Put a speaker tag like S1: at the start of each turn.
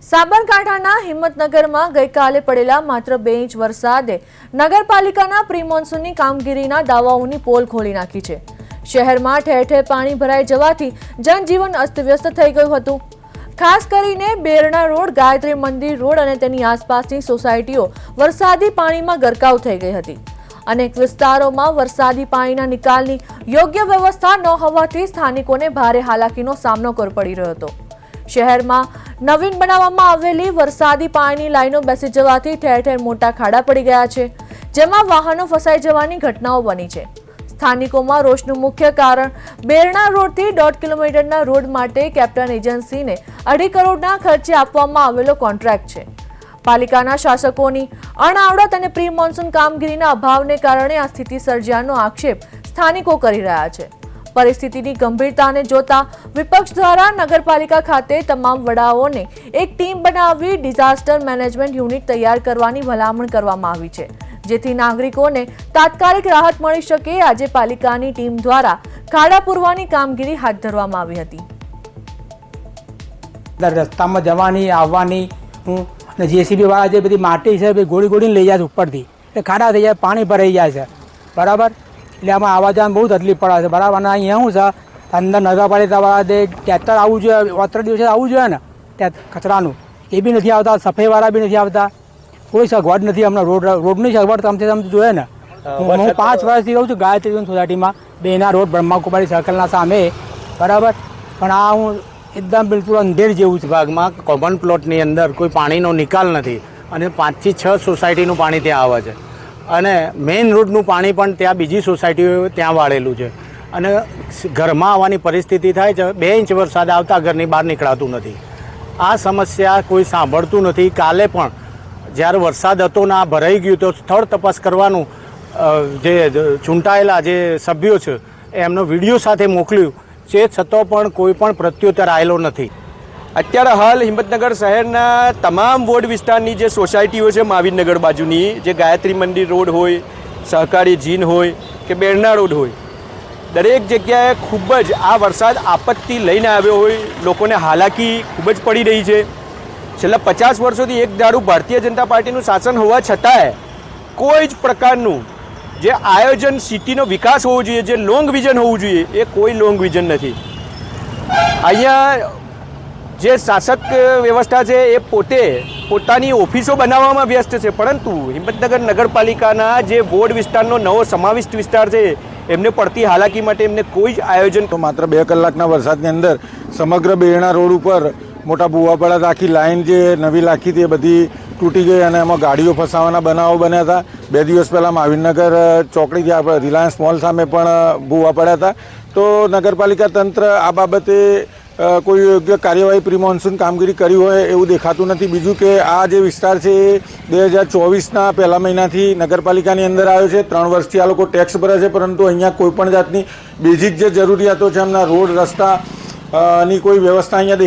S1: સાબરકાંઠાના હિંમતનગરમાં ગઈકાલે પડેલા માત્ર 2 ઇંચ વરસાદે નગરપાલિકાના પ્રી મોન્સૂનની કામગીરીના દાવાઓની પોલ ખોલી નાખી છે। શહેરમાં ઠેર ઠેર પાણી ભરાઈ જવાથી જનજીવન અસ્તવ્યસ્ત થઈ ગયું હતું। ખાસ કરીને બેરણા રોડ, ગાયત્રી મંદિર રોડ અને તેની આસપાસની સોસાયટીઓ વરસાદી પાણીમાં ગરકાવ થઈ ગઈ હતી। અનેક વિસ્તારોમાં વરસાદી પાણીના નિકાલની યોગ્ય વ્યવસ્થા ન હોવાથી સ્થાનિકોને ભારે હાલાકીનો સામનો કરવો પડી રહ્યો હતો। શહેરમાં નવીન બનાવવામાં આવેલી વરસાદી પાણીની લાઈનો બેસી જવાથી ઠેર ઠેર મોટા ખાડા પડી ગયા છે, જેમાં વાહનો ફસાઈ જવાની ઘટનાઓ બની છે। સ્થાનિકોમાં રોષનું મુખ્ય કારણ બેરણા રોડથી 1.5 કિલોમીટરના રોડ માટે કેપ્ટન એજન્સીને 2.5 કરોડના ખર્ચે આપવામાં આવેલો કોન્ટ્રાક્ટ છે। પાલિકાના શાસકોની અણઆવડત અને પ્રી મોન્સૂન કામગીરીના અભાવને કારણે આ સ્થિતિ સર્જાયાનો આક્ષેપ સ્થાનિકો કરી રહ્યા છે। પરિસ્થિતિની ગંભીરતાને જોતા વિપક્ષ દ્વારા નગરપાલિકા ખાતે તમામ વડાઓને એક ટીમ બનાવી ડિઝાસ્ટર મેનેજમેન્ટ યુનિટ તૈયાર કરવાની ભલામણ કરવામાં આવી છે, જેથી નાગરિકોને તાત્કાલિક રાહત મળી શકે। આજે પાલિકાની ટીમ દ્વારા ખાડા પૂરવાની કામગીરી હાથ ધરવામાં આવી હતી।
S2: રસ્તામાં જવાની આવવાની અને જેસીબી વાળા જે બધી માટી છે ગોળી ગોળીને લઈ જાય છે ઉપરથી, એટલે ખાડા થઈ જાય, પાણી ભરાઈ જાય છે, બરાબર। એટલે આમાં આવવા જવામાં બહુ તકલીફ પડે છે, બરાબર। અને અહીંયા શું છે, અંદર નગરપાલિકાવાળા ટ્રેક્ટર આવવું જોઈએ, ઓત્ર દિવસે આવવું જોઈએ ને ત્યાં કચરાનું, એ બી નથી આવતા, સફાઈવાળા બી નથી આવતા, કોઈ સગવડ નથી। અમને રોડની સગવડ તમે જોઈએ ને। હું 5 વર્ષથી રહું છું ગાયત્રી સોસાયટીમાં, બેના રોડ બ્રહ્માકુમારી સર્કલના સામે, બરાબર। પણ આ હું એકદમ બિલકુલ અંધેર જેવું છે।
S3: ભાગમાં કોમન પ્લોટની અંદર કોઈ પાણીનો નિકાલ નથી અને 5 થી 6 સોસાયટીનું પાણી ત્યાં આવે છે અને મેઇન રોડનું પાણી પણ ત્યાં બીજી સોસાયટીઓ ત્યાં વાળેલું છે અને ઘરમાં આવવાની પરિસ્થિતિ થાય છે। 2 ઇંચ વરસાદ આવતા ઘરની બહાર નીકળાતું નથી। આ સમસ્યા કોઈ સાંભળતું નથી। કાલે પણ જ્યારે વરસાદ હતો ને આ ભરાઈ ગયું તો સ્થળ તપાસ કરવાનું જે ચૂંટાયેલા જે સભ્યો છે એમનો વિડીયો સાથે મોકલ્યું છે, છતાં પણ કોઈ પણ પ્રત્યુત્તર આવેલો નથી।
S4: અત્યારે હાલ હિંમતનગર શહેરના તમામ વોર્ડ વિસ્તારની જે સોસાયટીઓ છે, મહાવીરનગર બાજુની, જે ગાયત્રી મંદિર રોડ હોય, સહકારી જીન હોય કે બેરણા રોડ હોય, દરેક જગ્યાએ ખૂબ જ આ વરસાદ આપત્તિ લઈને આવ્યો હોય, લોકોને હાલાકી ખૂબ જ પડી રહી છે। છેલ્લા 50 વર્ષોથી એક ધારું ભારતીય જનતા પાર્ટીનું શાસન હોવા છતાંય કોઈ જ પ્રકારનું જે આયોજન, સિટીનો વિકાસ હોવો જોઈએ, જે લોંગ વિઝન હોવું જોઈએ, એ કોઈ લોંગ વિઝન નથી। અહીંયા જે શાસક વ્યવસ્થા છે એ પોતાની ઓફિસો બનાવવામાં વ્યસ્ત છે, પરંતુ હિંમતનગર નગરપાલિકાના જે વોર્ડ વિસ્તારનો નવો સમાવિષ્ટ વિસ્તાર છે એમને પડતી હાલાકી માટે એમને કોઈ જ આયોજન
S5: તો માત્ર 2 કલાકના વરસાદની અંદર સમગ્ર બેરણા રોડ ઉપર મોટા ભૂવાપડા આખી લાઈન જે નવી લાખી હતી એ બધી તૂટી ગઈ અને એમાં ગાડીઓ ફસાવાના બનાવો બન્યા હતા। 2 દિવસ પહેલાં મહાવીરનગર ચોકડી આપણે રિલાયન્સ મોલ સામે પણ ભૂવા પડ્યા હતા। તો નગરપાલિકા તંત્ર આ બાબતે કોઈ યોગ્ય કાર્યવાહી પ્રી મોન્સૂન કામગીરી કરી હોય એવું દેખાતું નથી। બીજું કે આ જે વિસ્તાર છે એ 2024ના પહેલા મહિનાથી નગરપાલિકાની અંદર આવ્યો છે। 3 વર્ષથી આ લોકો ટેક્સ ભરે છે, પરંતુ અહીંયા કોઈપણ જાતની બેઝિક જે જરૂરિયાતો છે, એમના રોડ, રસ્તા ની કોઈ વ્યવસ્થા અહીંયા